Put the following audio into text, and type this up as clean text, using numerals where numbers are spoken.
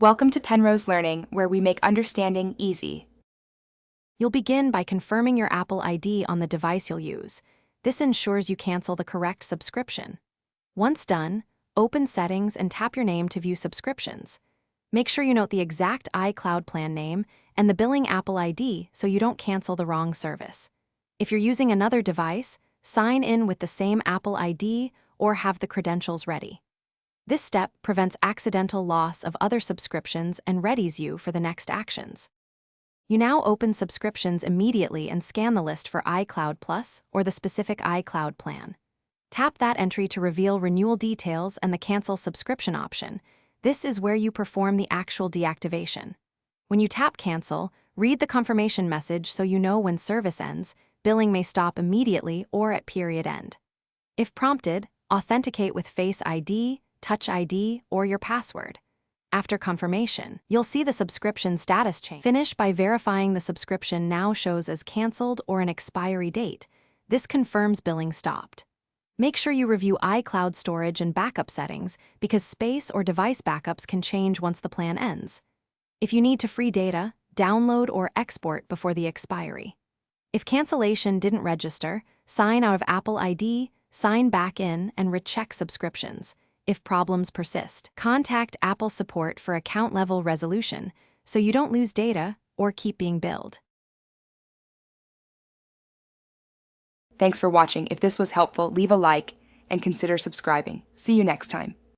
Welcome to Penrose Learning, where we make understanding easy. You'll begin by confirming your Apple ID on the device you'll use. This ensures you cancel the correct subscription. Once done, open Settings and tap your name to view subscriptions. Make sure you note the exact iCloud plan name and the billing Apple ID so you don't cancel the wrong service. If you're using another device, sign in with the same Apple ID or have the credentials ready. This step prevents accidental loss of other subscriptions and readies you for the next actions. You now open subscriptions immediately and scan the list for iCloud Plus or the specific iCloud plan. Tap that entry to reveal renewal details and the Cancel Subscription option. This is where you perform the actual deactivation. When you tap Cancel, read the confirmation message so you know when service ends. Billing may stop immediately or at period end. If prompted, authenticate with Face ID, Touch ID, or your password. After confirmation, you'll see the subscription status change. Finish by verifying the subscription now shows as canceled or an expiry date. This confirms billing stopped. Make sure you review iCloud storage and backup settings because space or device backups can change once the plan ends. If you need to free data, download or export before the expiry. If cancellation didn't register, sign out of Apple ID, sign back in, and recheck subscriptions. If problems persist, contact Apple support for account-level resolution so you don't lose data or keep being billed. Thanks for watching. If this was helpful, leave a like and consider subscribing. See you next time.